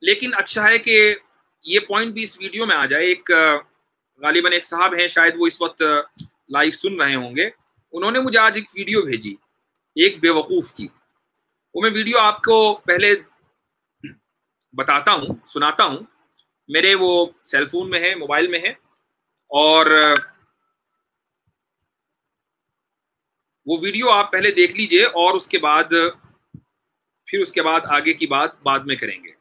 लेकिन अच्छा है कि ये पॉइंट भी इस वीडियो में आ जाए। एक गालिबन एक साहब हैं, शायद वो इस वक्त लाइव सुन रहे होंगे। उन्होंने मुझे आज एक वीडियो भेजी एक बेवकूफ की। वो मैं वीडियो आपको पहले बताता हूँ, सुनाता हूँ। मेरे वो सेलफोन में है, मोबाइल में है, और वो वीडियो आप पहले देख लीजिए और उसके बाद आगे की बात बाद में करेंगे।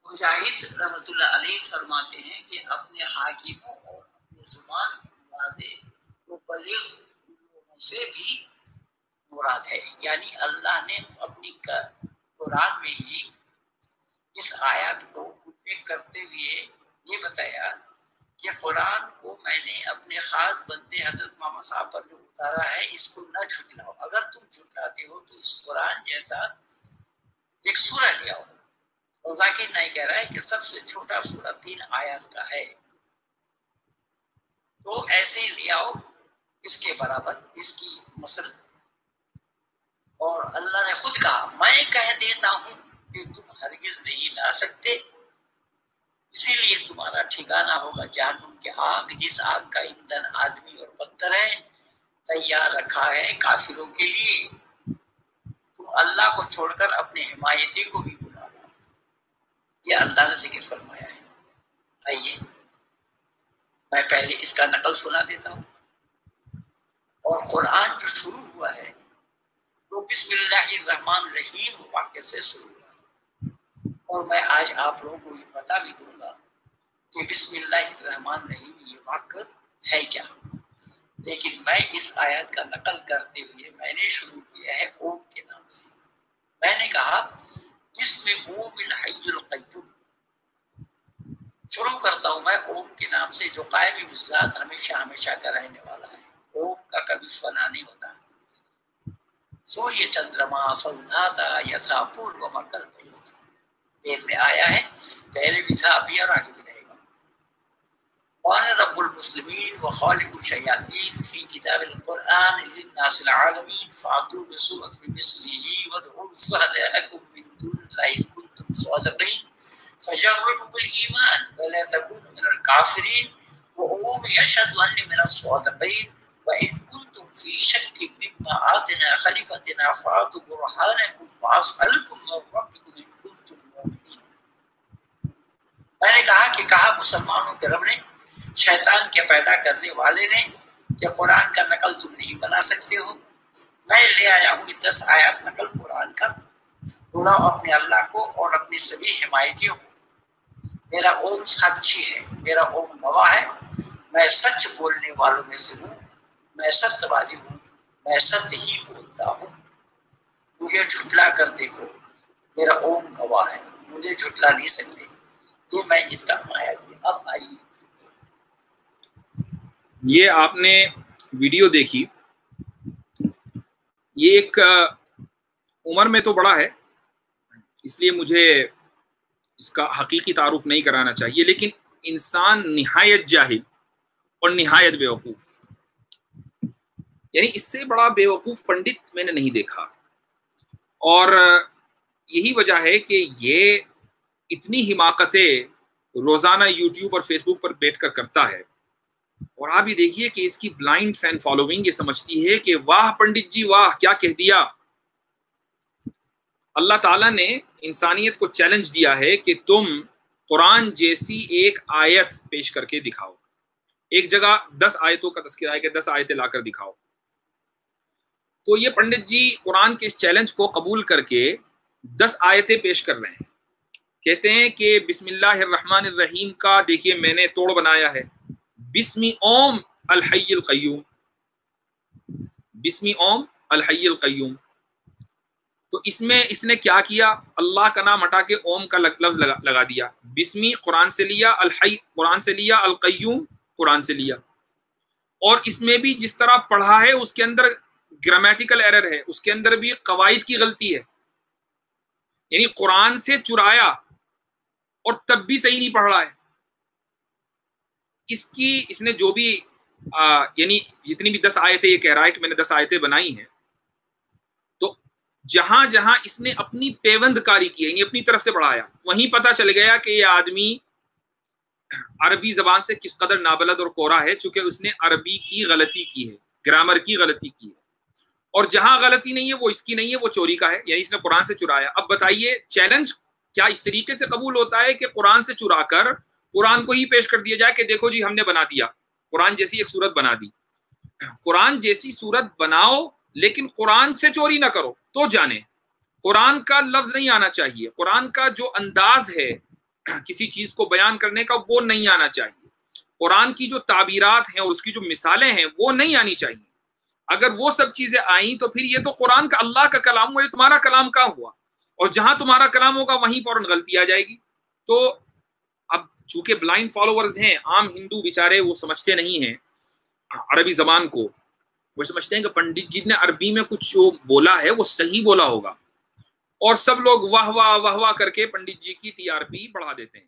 मुजाहिद रहमतुल्लाह अलैह फरमाते हैं कि अपने हाकिमों और अपने जुबान वादे वो बलीग लोगों से भी मुराद है। यानी अल्लाह ने अपनी कुरान में ही इस आयत को उल्लेख करते हुए ये बताया कि कुरान को मैंने अपने खास बंदे हजरत मोहम्मद साहब पर जो उतारा है, इसको न झुटलाओ। अगर तुम झुटलाते हो तो इस कुरान जैसा एक सूरा ले आओ। और जाकिर नाइक कह रहा है कि सबसे छोटा सूरा 3 आयत का है, तो ऐसे ही ले आओ इसके बराबर, इसकी मसल। और अल्लाह ने खुद कहा, मैं कह देता हूं कि तुम हरगिज नहीं ला सकते, इसीलिए तुम्हारा ठिकाना होगा जहन्नुम की आग, जिस आग का ईंधन आदमी और पत्थर है, तैयार रखा है काफिरों के लिए। तुम अल्लाह को छोड़कर अपने हिमायती को भी बुला लो। ये अल्लाह ने जिक्र फरमाया है। आइए मैं पहले इसका नकल सुना देता हूँ। और कुरान जो शुरू हुआ है वो बिस्मिल्लाहिर्रहमानिर्रहीम वाक्य से शुरू हुआ। और मैं आज आप लोगों को ये बता भी दूंगा कि बिस्मिल्लाहिर्रहमानिर्रहीम ये वाक्य है क्या। लेकिन मैं इस आयत का नकल करते हुए मैंने शुरू किया है ओम के नाम से। मैंने कहा बिस्मिल ओमिल हय्युल क़य्यूम, शुरू करता हूं मैं ओम के नाम से जो कायम ज़ात हमेशा हमेशा का रहने वाला है। ओम का कभी फना नहीं होता। सूर्य चंद्रमा सौधाता यथा पूर्व मकल वेद में आया है, पहले भी था, अभी और आगे भी रहेगा। वाना रब्बुल मुस्लिमीन व खालिकुल शयातीन फी किताबिल कुरान लिन्नासिल आलमीन फातू बिसूरत बिमिस्लिही वदउ शुहदाअकुम मिन दुनिल्लाहि इन कुंतुम सादिकीन फजर्रबु बिल ईमान वला तकूनु मिनल काफिरीन वहुम यशहदु अन्नी मिनस सादिकीन व इन कुंतुम फी शक्किन मिम्मा आतना खलीफतना फातु बुरहानकुम वासअलकुम मिन रब्बिकुम इन कुंतुम मुमिनीन। मैंने कहा कि कहा मुसलमानों के रब ने, शैतान के पैदा करने वाले ने, कि कुरान का नकल तुम नहीं बना सकते हो। मैं ले आया हूँ 10 आयत नकल कुरान का। बुलाओ अपने अल्लाह को और अपनी सभी हिमायतियों को। मेरा ओम साक्षी है, मेरा ओम गवाह है, मैं सच बोलने वालों में से हूँ, मैं सत्यवादी हूँ, मैं सत्य ही बोलता हूँ। मुझे झुटला कर देखो, मेरा ओम गवाह है, मुझे झुटला नहीं सकते। ये मैं इसका आया दिया। अब आइए, ये आपने वीडियो देखी, ये एक उम्र में तो बड़ा है, इसलिए मुझे इसका हकीकी तारुफ नहीं कराना चाहिए, लेकिन इंसान निहायत जाहिल और निहायत बेवकूफ, यानी इससे बड़ा बेवकूफ पंडित मैंने नहीं देखा। और यही वजह है कि ये इतनी हिमाकतें रोजाना यूट्यूब और फेसबुक पर बैठकर करता है। और आप ये देखिए कि इसकी ब्लाइंड फैन फॉलोइंग ये समझती है कि वाह पंडित जी वाह, क्या कह दिया। अल्लाह ताला ने इंसानियत को चैलेंज दिया है कि तुम कुरान जैसी एक आयत पेश करके दिखाओ। एक जगह 10 आयतों का तज़किरा है कि 10 आयतें लाकर दिखाओ। तो ये पंडित जी कुरान के इस चैलेंज को कबूल करके 10 आयतें पेश कर रहे हैं। कहते हैं कि बिस्मिल्लाहिर्रहमानिर्रहीम का देखिए मैंने तोड़ बनाया है, बिस्मी ओम अल हय्युल क़य्यूम, बिस्मी ओम अल हय्युल क़य्यूम। तो इसमें इसने क्या किया, अल्लाह का नाम हटा के ओम का लफ्ज लगा दिया। बिस्मी कुरान से लिया, अल हय्य कुरान से लिया, अल क़य्यूम कुरान से लिया। और इसमें भी जिस तरह पढ़ा है उसके अंदर ग्रामेटिकल एरर है, उसके अंदर भी कवायद की गलती है, यानी कुरान से चुराया और तब भी सही नहीं पढ़ रहा है। इसने जो भी यानी जितनी भी 10 आयतें ये कह रहा है कि मैंने 10 आयतें बनाई हैं, तो जहां जहां इसने अपनी पेवंदकारी की है, अपनी तरफ से बढ़ाया, वहीं पता चल गया कि ये आदमी अरबी जबान से किस कदर नाबलद और कोरा है, चूंकि उसने अरबी की गलती की है, ग्रामर की गलती की है। और जहां गलती नहीं है वो इसकी नहीं है, वो चोरी का है, यानी इसने कुरान से चुराया। अब बताइए चैलेंज क्या इस तरीके से कबूल होता है कि कुरान से चुरा कर कुरान को ही पेश कर दिया जाए कि देखो जी हमने बना दिया, कुरान जैसी एक सूरत बना दी। कुरान जैसी सूरत बनाओ लेकिन कुरान से चोरी ना करो तो जाने। कुरान का लफ्ज नहीं आना चाहिए, कुरान का जो अंदाज है किसी चीज को बयान करने का वो नहीं आना चाहिए, कुरान की जो ताबीरात हैं और उसकी जो मिसालें हैं वो नहीं आनी चाहिए। अगर वो सब चीजें आई तो फिर ये तो कुरान का अल्लाह का कलाम हुआ, ये तुम्हारा कलाम कहाँ हुआ? और जहां तुम्हारा कलाम होगा वहीं फौरन गलती आ जाएगी। तो अब चूंकि ब्लाइंड फॉलोअर्स हैं, आम हिंदू बेचारे वो समझते नहीं हैं अरबी जबान को, वो समझते हैं कि पंडित जी ने अरबी में कुछ जो बोला है वो सही बोला होगा, और सब लोग वाह वाह वाह वाह करके पंडित जी की टीआरपी बढ़ा देते हैं।